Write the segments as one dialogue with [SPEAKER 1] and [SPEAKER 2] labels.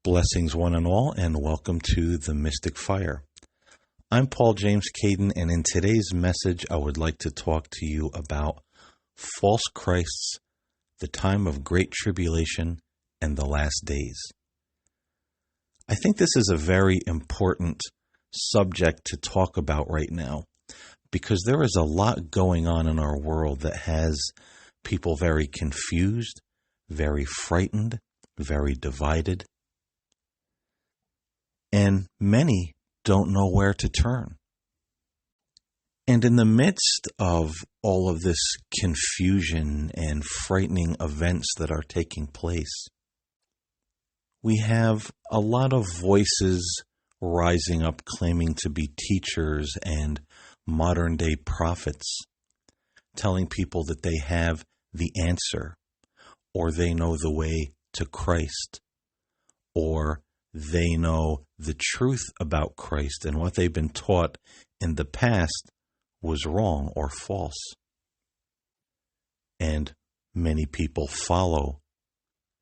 [SPEAKER 1] Blessings one and all, and welcome to the Mystic Fire. I'm Paul James Caden, and in today's message, I would like to talk to you about false Christs, the time of great tribulation, and the last days. I think this is a very important subject to talk about right now, because there is a lot going on in our world that has people very confused, very frightened, very divided. And many don't know where to turn. And in the midst of all of this confusion and frightening events that are taking place, we have a lot of voices rising up claiming to be teachers and modern-day prophets, telling people that they have the answer, or they know the way to Christ, or they know the truth about Christ, and what they've been taught in the past was wrong or false. And many people follow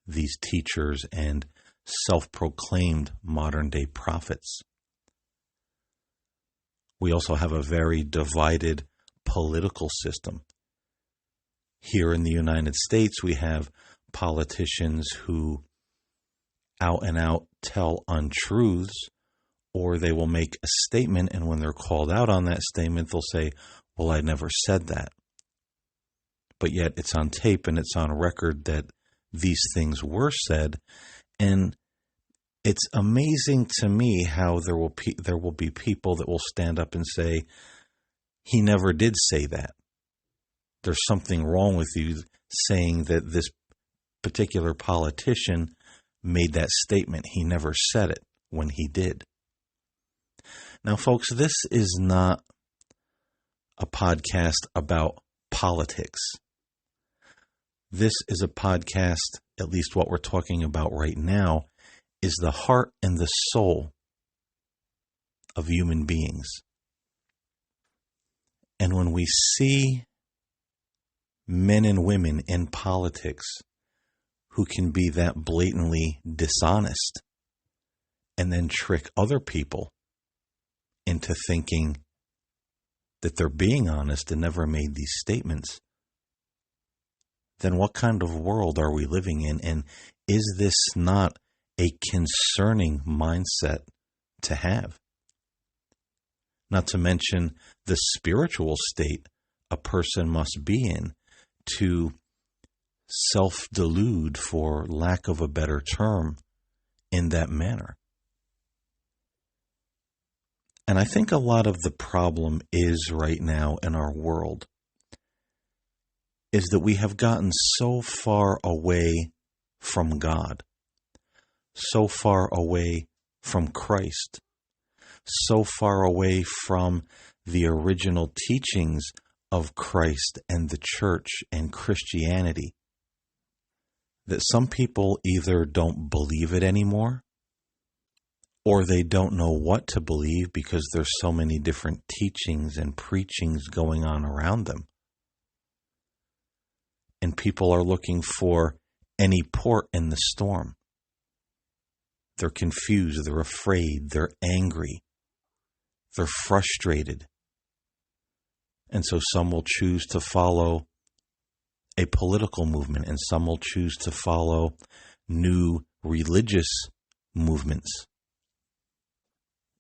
[SPEAKER 1] these teachers and self-proclaimed modern-day prophets. We also have a very divided political system. Here in the United States, we have politicians who out and out tell untruths, or they will make a statement, and when they're called out on that statement, they'll say, well, I never said that. But yet it's on tape and it's on record that these things were said, and it's amazing to me how there will be people that will stand up and say, he never did say that. There's something wrong with you saying that this particular politician made that statement. He never said it when he did. Now, folks, this is not a podcast about politics. This is a podcast, at least what we're talking about right now, is the heart and the soul of human beings. And when we see men and women in politics who can be that blatantly dishonest and then trick other people into thinking that they're being honest and never made these statements, then what kind of world are we living in? And is this not a concerning mindset to have? Not to mention the spiritual state a person must be in to self-delude, for lack of a better term, in that manner. And I think a lot of the problem is right now in our world is that we have gotten so far away from God, so far away from Christ, so far away from the original teachings of Christ and the church and Christianity, that some people either don't believe it anymore, or they don't know what to believe because there's so many different teachings and preachings going on around them. And people are looking for any port in the storm. They're confused, they're afraid, they're angry, they're frustrated. And so some will choose to follow a political movement, and some will choose to follow new religious movements.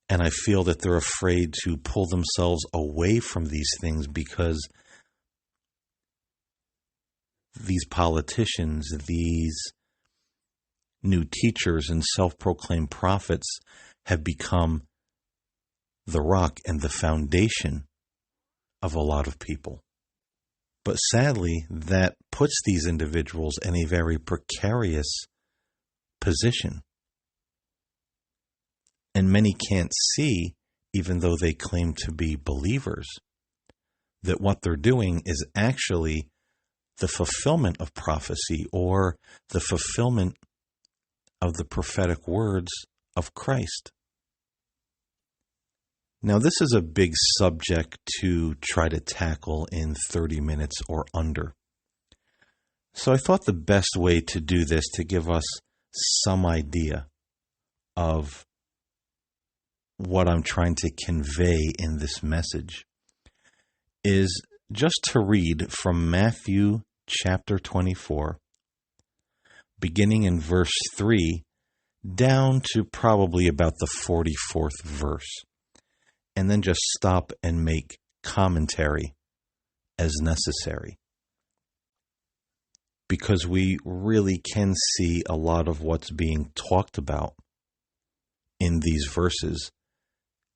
[SPEAKER 1] And I feel that they're afraid to pull themselves away from these things because these politicians, these new teachers and self-proclaimed prophets have become the rock and the foundation of a lot of people. But sadly, that puts these individuals in a very precarious position. And many can't see, even though they claim to be believers, that what they're doing is actually the fulfillment of prophecy or the fulfillment of the prophetic words of Christ. Now, this is a big subject to try to tackle in 30 minutes or under. So I thought the best way to do this, to give us some idea of what I'm trying to convey in this message is just to read from Matthew chapter 24, beginning in verse 3, down to probably about the 44th verse, and then just stop and make commentary as necessary. Because we really can see a lot of what's being talked about in these verses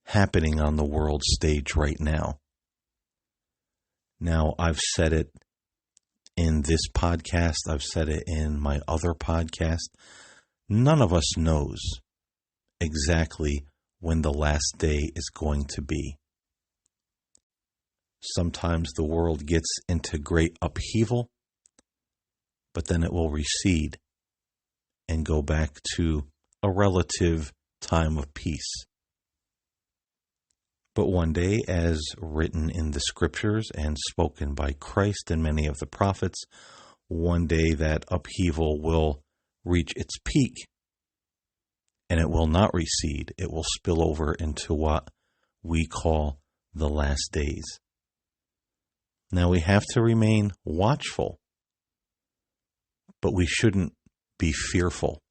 [SPEAKER 1] happening on the world stage right now. Now, I've said it in this podcast, I've said it in my other podcast. None of us knows exactly when the last day is going to be. Sometimes the world gets into great upheaval, but then it will recede and go back to a relative time of peace. But one day, as written in the scriptures and spoken by Christ and many of the prophets, one day that upheaval will reach its peak, and it will not recede. It will spill over into what we call the last days. Now, we have to remain watchful, but we shouldn't be fearful.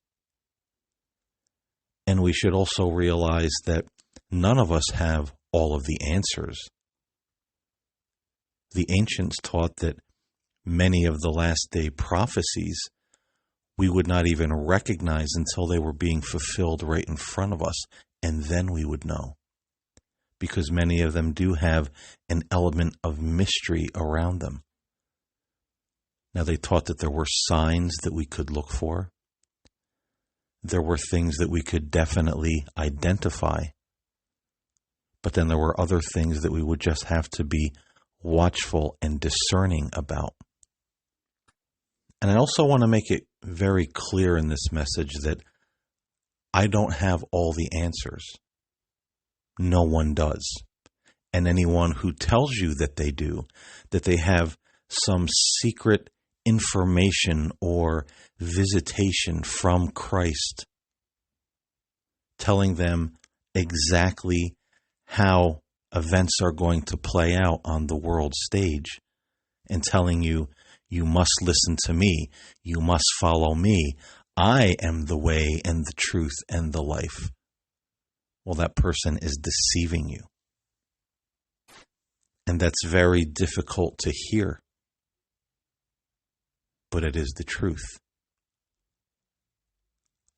[SPEAKER 1] And we should also realize that none of us have all of the answers. The ancients taught that many of the last day prophecies we would not even recognize until they were being fulfilled right in front of us, and then we would know. Because many of them do have an element of mystery around them. Now, they taught that there were signs that we could look for. There were things that we could definitely identify. But then there were other things that we would just have to be watchful and discerning about. And I also want to make it very clear in this message that I don't have all the answers. No one does. And anyone who tells you that they do, that they have some secret information or visitation from Christ, telling them exactly how events are going to play out on the world stage, and telling you, you must listen to me, you must follow me, I am the way and the truth and the life. Well, that person is deceiving you. And that's very difficult to hear. But it is the truth.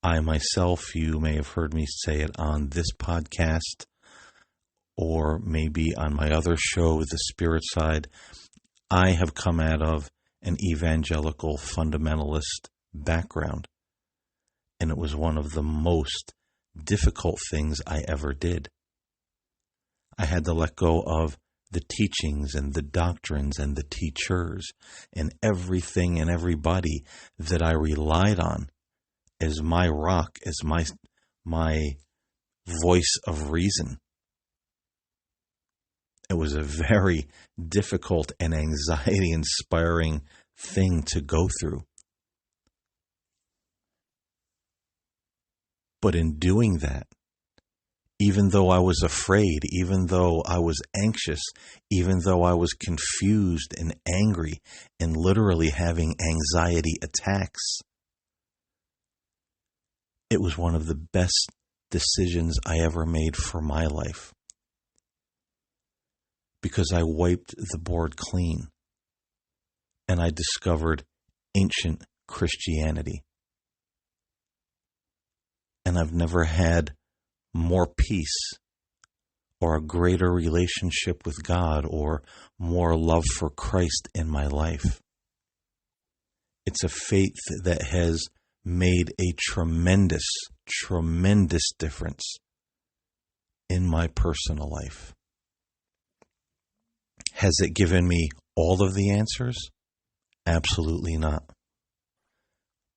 [SPEAKER 1] I myself, you may have heard me say it on this podcast, or maybe on my other show, The Spirit Side, I have come out of an evangelical fundamentalist background. And it was one of the most difficult things I ever did. I had to let go of the teachings and the doctrines and the teachers and everything and everybody that I relied on as my rock, as my voice of reason. It was a very difficult and anxiety-inspiring thing to go through. But in doing that, even though I was afraid, even though I was anxious, even though I was confused and angry and literally having anxiety attacks, it was one of the best decisions I ever made for my life. Because I wiped the board clean and I discovered ancient Christianity. And I've never had more peace or a greater relationship with God or more love for Christ in my life. It's a faith that has made a tremendous, tremendous difference in my personal life. Has it given me all of the answers? Absolutely not.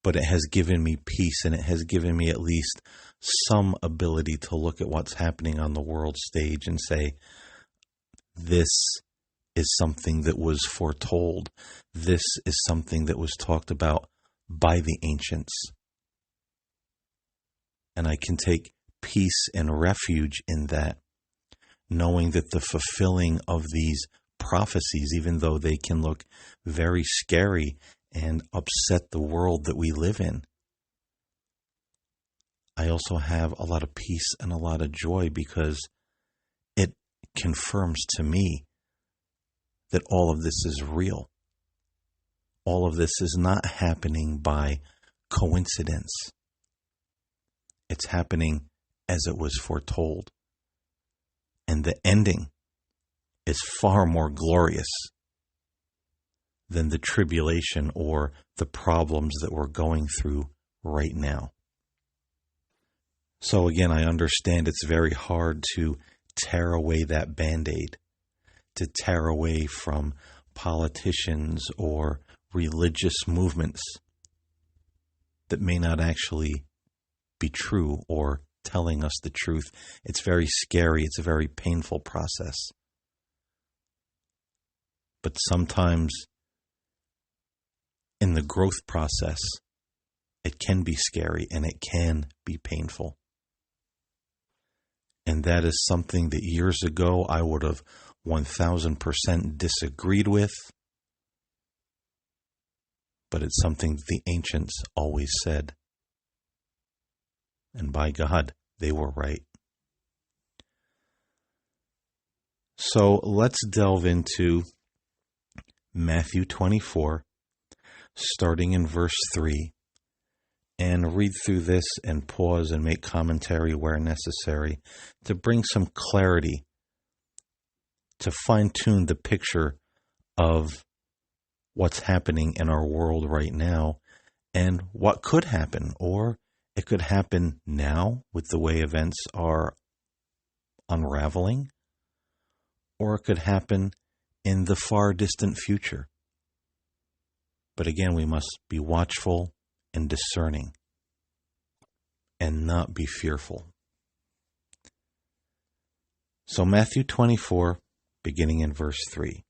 [SPEAKER 1] But it has given me peace, and it has given me at least some ability to look at what's happening on the world stage and say, this is something that was foretold. This is something that was talked about by the ancients. And I can take peace and refuge in that, knowing that the fulfilling of these prophecies, even though they can look very scary and upset the world that we live in, I also have a lot of peace and a lot of joy because it confirms to me that all of this is real. All of this is not happening by coincidence. It's happening as it was foretold. And the ending is far more glorious than the tribulation or the problems that we're going through right now. So again, I understand it's very hard to tear away that Band-Aid, to tear away from politicians or religious movements that may not actually be true or telling us the truth. It's very scary. It's a very painful process. But sometimes in the growth process, it can be scary and it can be painful. And that is something that years ago I would have 1000% disagreed with. But it's something that the ancients always said. And by God, they were right. So let's delve into Matthew 24, starting in verse 3, and read through this and pause and make commentary where necessary to bring some clarity, to fine-tune the picture of what's happening in our world right now and what could happen, or it could happen now with the way events are unraveling, or it could happen in the far distant future. But again, we must be watchful and discerning and not be fearful. So Matthew 24, beginning in verse 3.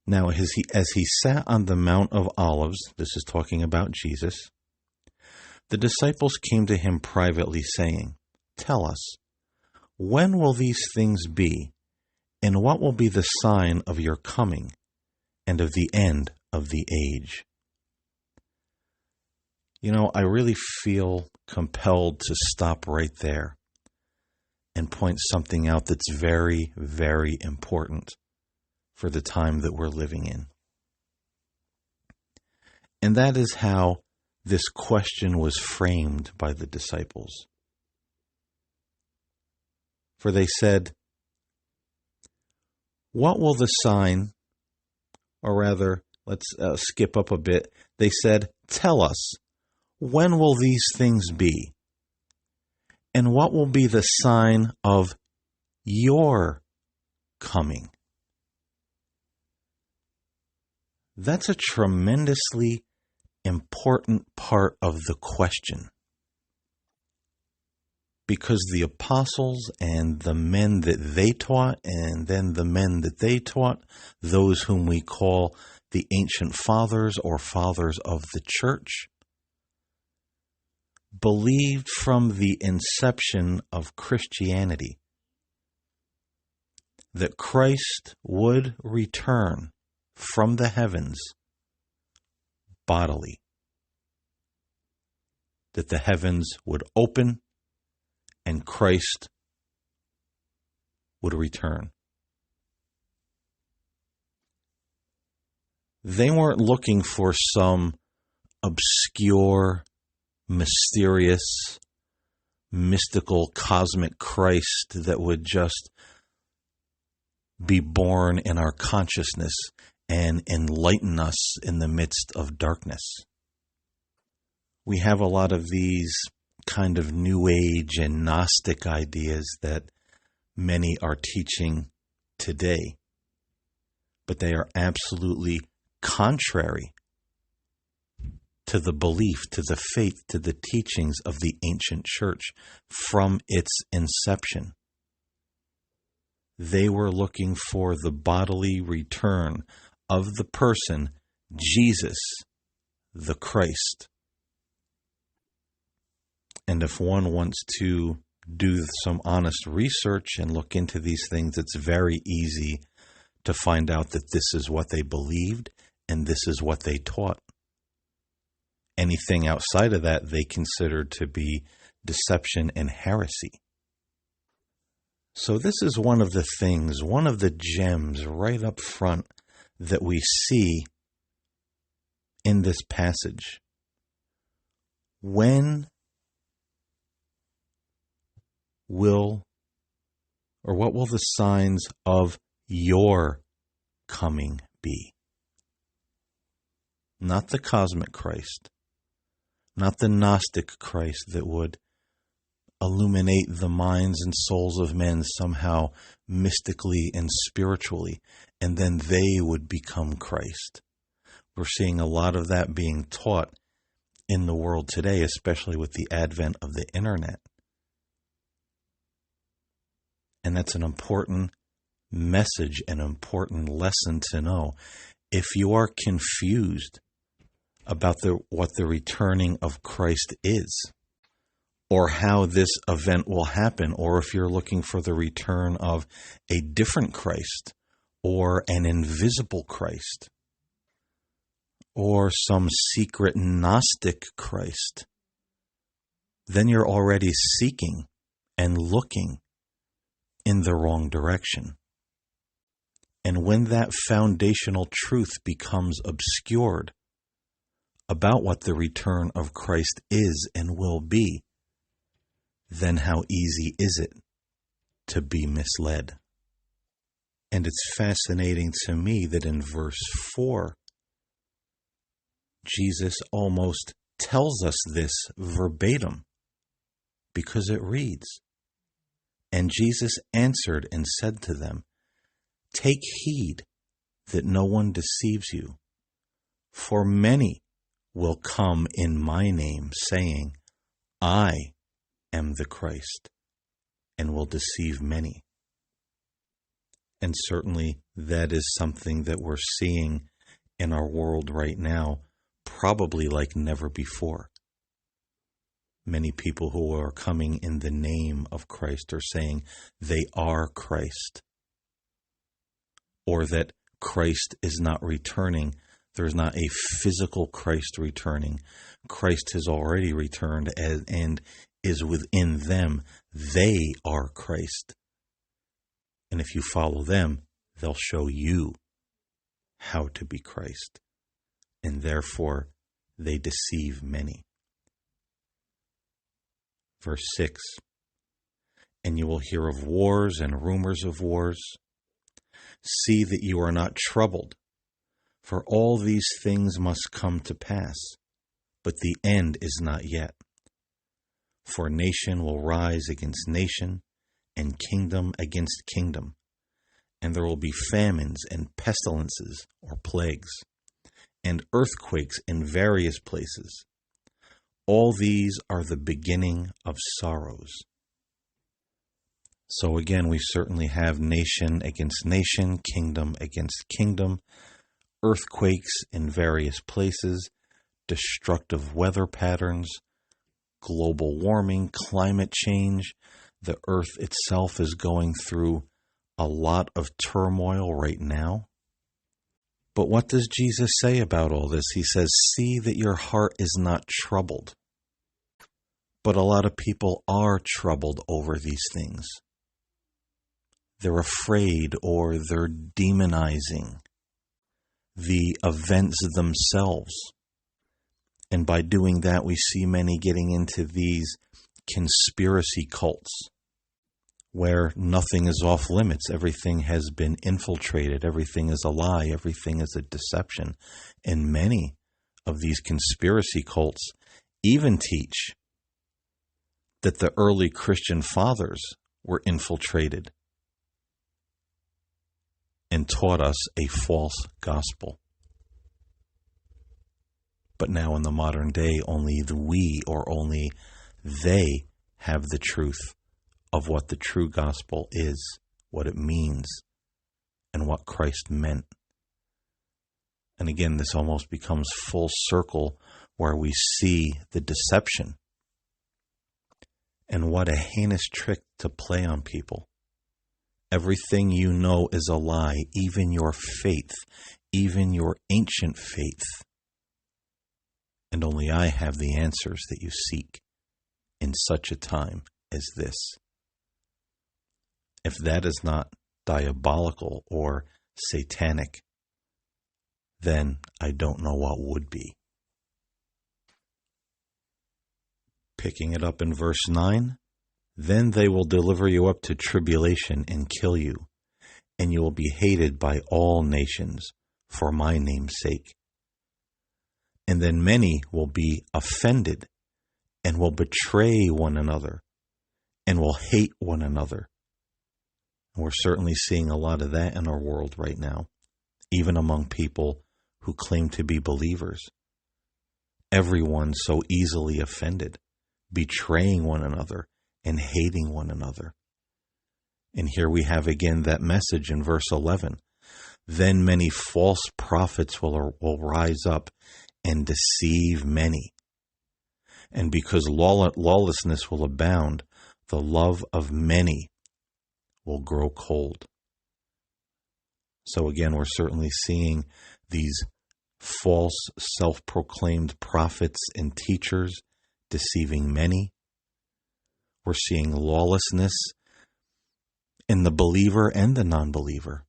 [SPEAKER 1] Now, as he sat on the Mount of Olives, this is talking about Jesus, the disciples came to him privately, saying, "Tell us, when will these things be, and what will be the sign of your coming and of the end of the age?" You know, I really feel compelled to stop right there and point something out that's very, very important for the time that we're living in. And that is how this question was framed by the disciples. For they said, "What will the sign," or rather, let's skip up a bit. They said, "Tell us, when will these things be? And what will be the sign of your coming?" That's a tremendously important part of the question. Because the apostles and the men that they taught, and then the men that they taught, those whom we call the ancient fathers or fathers of the church, believed from the inception of Christianity that Christ would return from the heavens bodily, that the heavens would open and Christ would return. They weren't looking for some obscure, mysterious, mystical, cosmic Christ that would just be born in our consciousness and enlighten us in the midst of darkness. We have a lot of these kind of New Age and Gnostic ideas that many are teaching today, but they are absolutely contrary to the belief, to the faith, to the teachings of the ancient church from its inception. They were looking for the bodily return of the person, Jesus, the Christ. And if one wants to do some honest research and look into these things, it's very easy to find out that this is what they believed and this is what they taught. Anything outside of that they considered to be deception and heresy. So this is one of the things, one of the gems right up front that we see in this passage. When will, or what will the signs of your coming be? Not the cosmic Christ, not the Gnostic Christ that would illuminate the minds and souls of men somehow mystically and spiritually, and then they would become Christ. We're seeing a lot of that being taught in the world today, especially with the advent of the internet. And that's an important message, an important lesson to know. If you are confused about what the returning of Christ is, or how this event will happen, or if you're looking for the return of a different Christ, or an invisible Christ, or some secret Gnostic Christ, then you're already seeking and looking in the wrong direction. And when that foundational truth becomes obscured about what the return of Christ is and will be, then how easy is it to be misled? And it's fascinating to me that in verse 4, Jesus almost tells us this verbatim, because it reads, "And Jesus answered and said to them, Take heed that no one deceives you, for many will come in my name, saying, I am the Christ, and will deceive many." And certainly that is something that we're seeing in our world right now, probably like never before. Many people who are coming in the name of Christ are saying they are Christ, or that Christ is not returning. There's not a physical Christ returning. Christ has already returned and is within them. They are Christ. And if you follow them, they'll show you how to be Christ. And therefore, they deceive many. Verse 6, "And you will hear of wars and rumors of wars. See that you are not troubled, for all these things must come to pass, but the end is not yet. For nation will rise against nation, and kingdom against kingdom, and there will be famines and pestilences or plagues, and earthquakes in various places. All these are the beginning of sorrows." So again, we certainly have nation against nation, kingdom against kingdom, earthquakes in various places, destructive weather patterns, global warming, climate change. The earth itself is going through a lot of turmoil right now. But what does Jesus say about all this? He says, see that your heart is not troubled. But a lot of people are troubled over these things. They're afraid, or they're demonizing the events themselves. And by doing that, we see many getting into these conspiracy cults where nothing is off limits. Everything has been infiltrated. Everything is a lie. Everything is a deception. And many of these conspiracy cults even teach that the early Christian fathers were infiltrated and taught us a false gospel. But now in the modern day, only only they have the truth of what the true gospel is, what it means, and what Christ meant. And again, this almost becomes full circle where we see the deception And what a heinous trick to play on people. Everything you know is a lie, even your faith, even your ancient faith. And only I have the answers that you seek in such a time as this. If that is not diabolical or satanic, then I don't know what would be. Picking it up in verse 9, then they will deliver you up to tribulation and kill you, and you will be hated by all nations for my name's sake. And then many will be offended and will betray one another and will hate one another. And we're certainly seeing a lot of that in our world right now, even among people who claim to be believers. Everyone's so easily offended, betraying one another and hating one another. And here we have again that message in verse 11. Then many false prophets will rise up and deceive many. And because lawlessness will abound, the love of many will grow cold. So again, we're certainly seeing these false self-proclaimed prophets and teachers deceiving many. We're seeing lawlessness in the believer and the non-believer.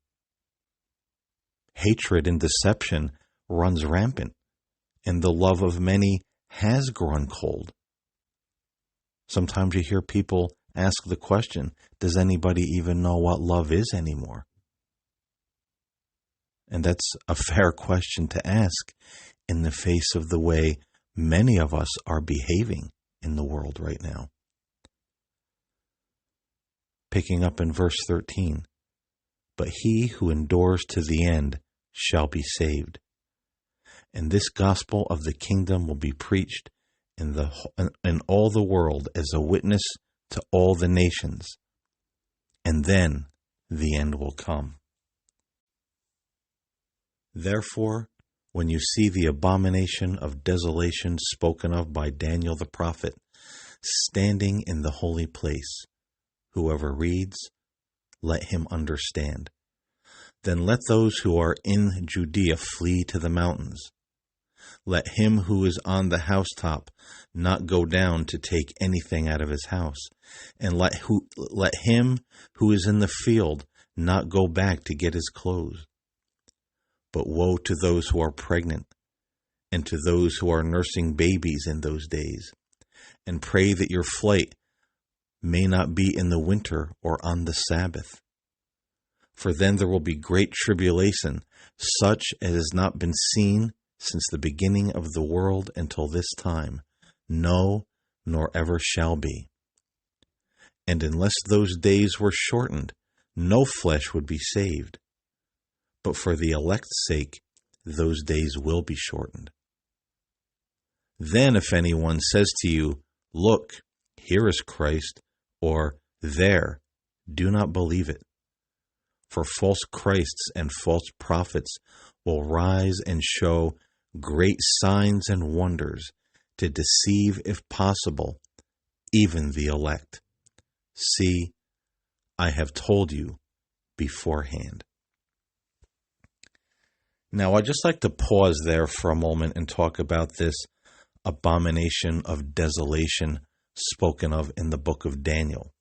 [SPEAKER 1] Hatred and deception runs rampant, and the love of many has grown cold. Sometimes you hear people ask the question, does anybody even know what love is anymore? And that's a fair question to ask in the face of the way many of us are behaving in the world right now. Picking up in verse 13, but he who endures to the end shall be saved. And this gospel of the kingdom will be preached in all the world as a witness to all the nations, and then the end will come. Therefore, when you see the abomination of desolation spoken of by Daniel the prophet standing in the holy place, whoever reads, let him understand. Then let those who are in Judea flee to the mountains. Let him who is on the housetop not go down to take anything out of his house, and let him who is in the field not go back to get his clothes. But woe to those who are pregnant, and to those who are nursing babies in those days, and pray that your flight may not be in the winter or on the Sabbath. For then there will be great tribulation, such as has not been seen since the beginning of the world until this time, no, nor ever shall be. And unless those days were shortened, no flesh would be saved. But for the elect's sake, those days will be shortened. Then if anyone says to you, look, here is Christ, or there, do not believe it. For false Christs and false prophets will rise and show great signs and wonders to deceive, if possible, even the elect. See, I have told you beforehand. Now, I'd just like to pause there for a moment and talk about this abomination of desolation spoken of in the book of Daniel.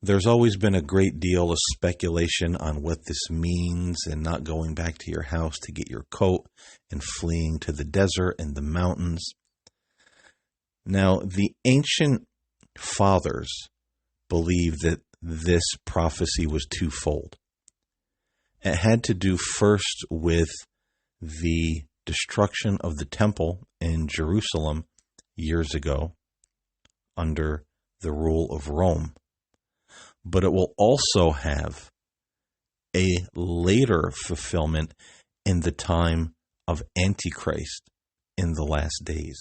[SPEAKER 1] There's always been a great deal of speculation on what this means, and not going back to your house to get your coat and fleeing to the desert and the mountains. Now, the ancient fathers believed that this prophecy was twofold. It had to do first with the destruction of the temple in Jerusalem years ago under the rule of Rome. But it will also have a later fulfillment in the time of Antichrist in the last days.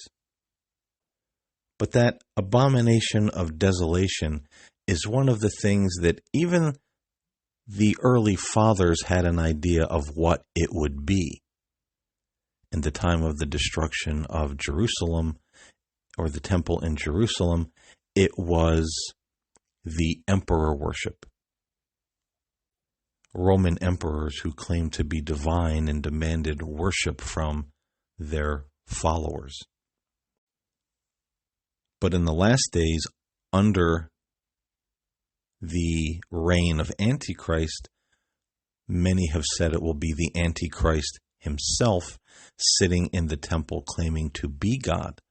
[SPEAKER 1] But that abomination of desolation is one of the things that even the early fathers had an idea of what it would be. In the time of the destruction of Jerusalem, or the temple in Jerusalem, it was the emperor worship. Roman emperors who claimed to be divine and demanded worship from their followers. But in the last days, under the reign of Antichrist, many have said it will be the Antichrist himself sitting in the temple claiming to be God.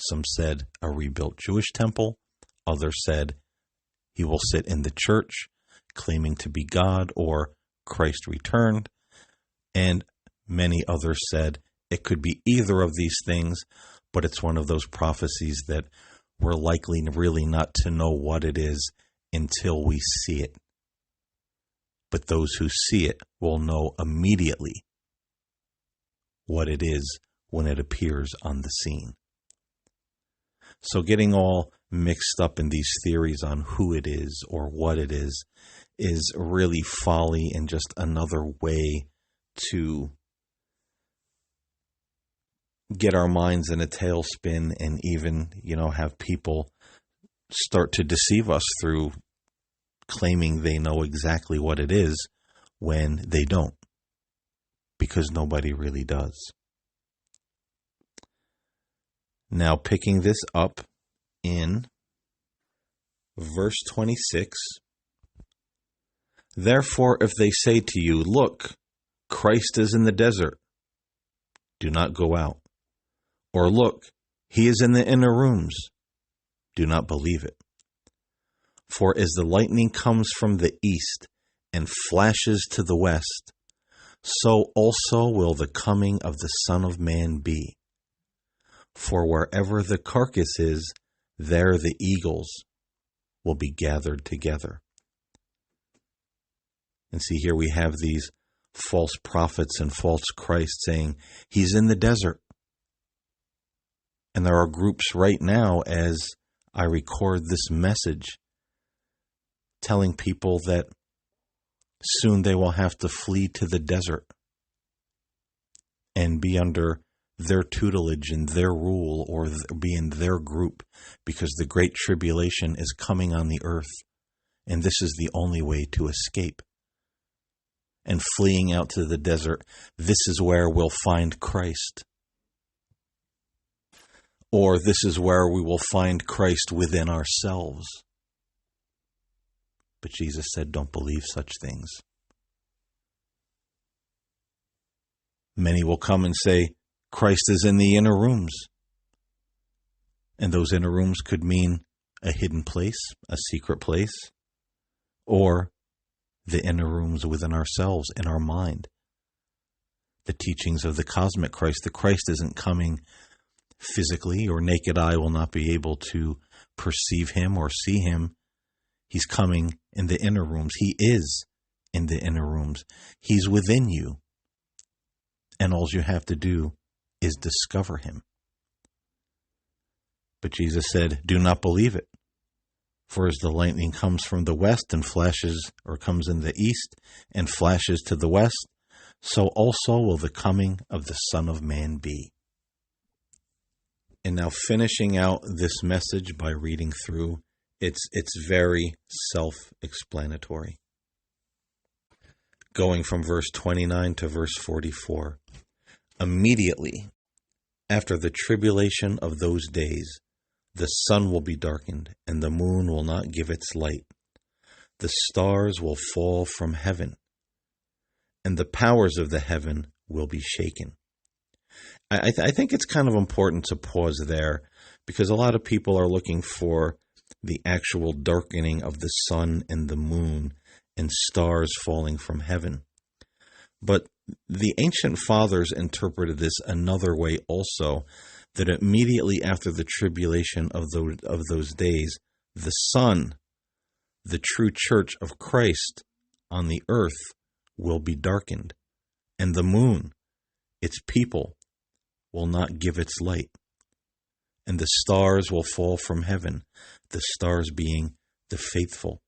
[SPEAKER 1] Some said a rebuilt Jewish temple. Others said he will sit in the church claiming to be God or Christ returned. And many others said it could be either of these things, but it's one of those prophecies that we're likely really not to know what it is until we see it. But those who see it will know immediately what it is when it appears on the scene. So getting all mixed up in these theories on who it is or what it is really folly and just another way to get our minds in a tailspin and even, have people start to deceive us through claiming they know exactly what it is when they don't, because nobody really does. Now, picking this up in verse 26, therefore, if they say to you, look, Christ is in the desert, do not go out. Or look, he is in the inner rooms, do not believe it. For as the lightning comes from the east and flashes to the west, so also will the coming of the Son of Man be. For wherever the carcass is, there the eagles will be gathered together. And see, here we have these false prophets and false Christ saying, he's in the desert. And there are groups right now, as I record this message, telling people that soon they will have to flee to the desert and be under their tutelage and their rule, or be in their group, because the great tribulation is coming on the earth, and this is the only way to escape. And fleeing out to the desert, this is where we'll find Christ. Or this is where we will find Christ within ourselves. But Jesus said, don't believe such things. Many will come and say, Christ is in the inner rooms. And those inner rooms could mean a hidden place, a secret place, or the inner rooms within ourselves, in our mind. The teachings of the cosmic Christ. The Christ isn't coming physically, or naked eye will not be able to perceive him or see him. He's coming in the inner rooms. He is in the inner rooms. He's within you. And all you have to do is discover him. But Jesus said, do not believe it. For as the lightning comes from the west and flashes, or comes in the east and flashes to the west, so also will the coming of the Son of Man be. And now finishing out this message by reading through, it's very self-explanatory. Going from verse 29 to verse 44. Immediately after the tribulation of those days, the sun will be darkened, and the moon will not give its light. The stars will fall from heaven, and the powers of the heaven will be shaken. I think it's kind of important to pause there, because a lot of people are looking for the actual darkening of the sun and the moon and stars falling from heaven. But the ancient fathers interpreted this another way also, that immediately after the tribulation of those days, the sun, the true church of Christ on the earth, will be darkened, and the moon, its people, will not give its light, and the stars will fall from heaven, the stars being the faithful,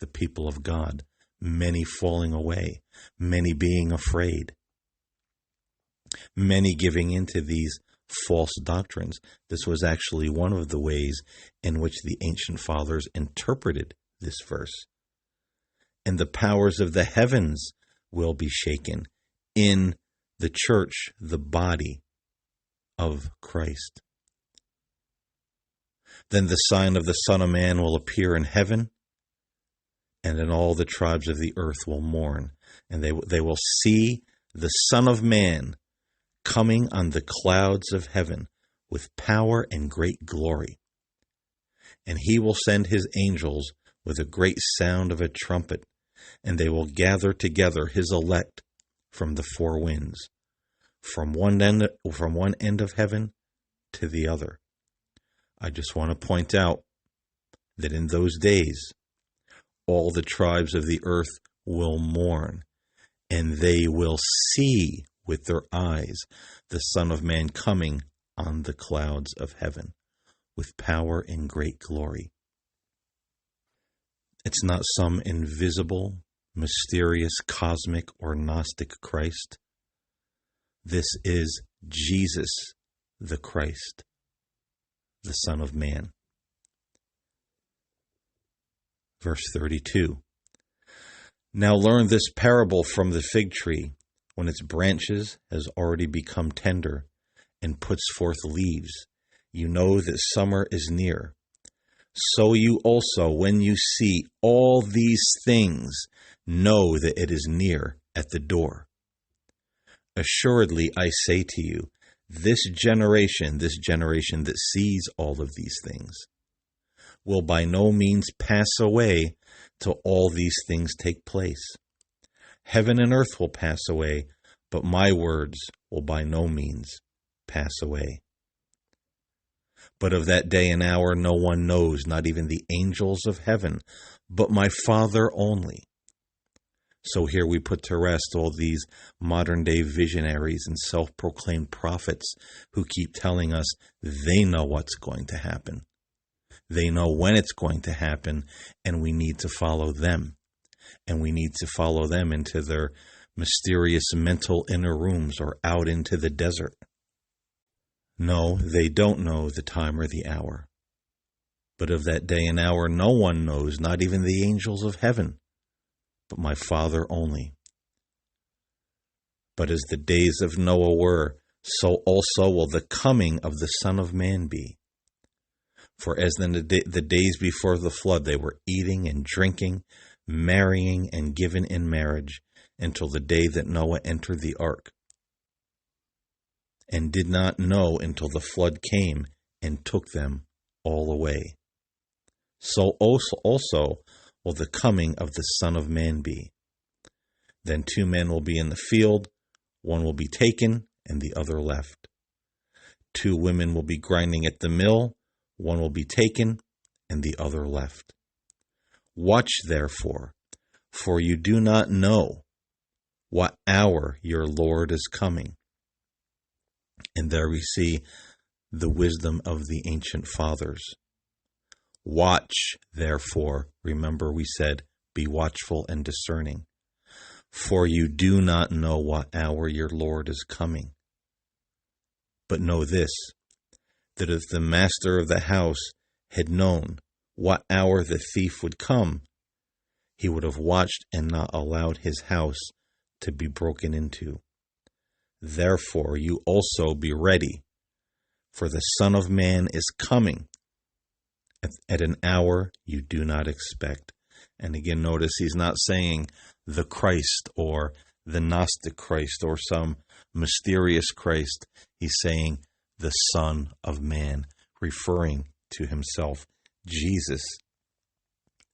[SPEAKER 1] the people of God, many falling away, many being afraid, many giving into these false doctrines. This was actually one of the ways in which the ancient fathers interpreted this verse. And the powers of the heavens will be shaken in the church, the body of Christ. Then the sign of the Son of Man will appear in heaven, and then all the tribes of the earth will mourn, and they will see the Son of Man coming on the clouds of heaven with power and great glory. And he will send his angels with a great sound of a trumpet, and they will gather together his elect from the four winds, from one end of heaven to the other. I just want to point out that in those days, all the tribes of the earth will mourn, and they will see with their eyes the Son of Man coming on the clouds of heaven with power and great glory. It's not some invisible, mysterious, cosmic, or Gnostic Christ. This is Jesus the Christ, the Son of Man. Verse 32. Now learn this parable from the fig tree. When its branches has already become tender and puts forth leaves, you know that summer is near. So you also, when you see all these things, know that it is near at the door. Assuredly, I say to you, this generation that sees all of these things, will by no means pass away till all these things take place. Heaven and earth will pass away, but my words will by no means pass away. But of that day and hour no one knows, not even the angels of heaven, but my Father only. So here we put to rest all these modern-day visionaries and self-proclaimed prophets who keep telling us they know what's going to happen. They know when it's going to happen, and we need to follow them. And we need to follow them into their mysterious mental inner rooms or out into the desert. No, they don't know the time or the hour. But of that day and hour no one knows, not even the angels of heaven, but my Father only. But as the days of Noah were, so also will the coming of the Son of Man be. For as in the days before the flood, they were eating and drinking, marrying and given in marriage, until the day that Noah entered the ark, and did not know until the flood came and took them all away. So also will the coming of the Son of Man be. Then 2 men will be in the field, one will be taken and the other left. 2 women will be grinding at the mill, one will be taken and the other left. Watch therefore, for you do not know what hour your Lord is coming. And there we see the wisdom of the ancient fathers. Watch, therefore, remember we said, be watchful and discerning, for you do not know what hour your Lord is coming. But know this, that if the master of the house had known what hour the thief would come, he would have watched and not allowed his house to be broken into. Therefore you also be ready, for the Son of Man is coming at an hour you do not expect. And again, notice he's not saying the Christ or the Gnostic Christ or some mysterious Christ. He's saying the Son of Man, referring to himself, Jesus,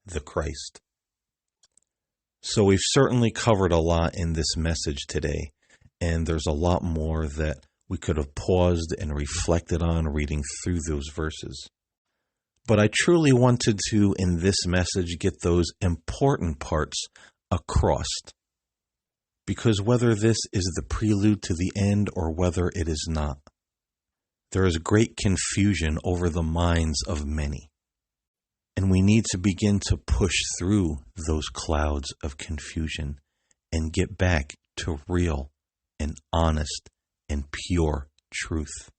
[SPEAKER 1] the Christ. So we've certainly covered a lot in this message today, and there's a lot more that we could have paused and reflected on reading through those verses. But I truly wanted to, in this message, get those important parts across. Because whether this is the prelude to the end or whether it is not, there is great confusion over the minds of many. And we need to begin to push through those clouds of confusion and get back to real and honest and pure truth.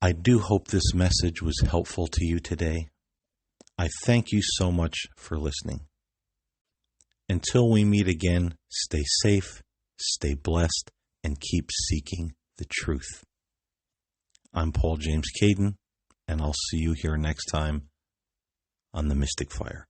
[SPEAKER 1] I do hope this message was helpful to you today. I thank you so much for listening. Until we meet again, stay safe, stay blessed, and keep seeking the truth. I'm Paul James Caden, and I'll see you here next time on The Mystic Fire.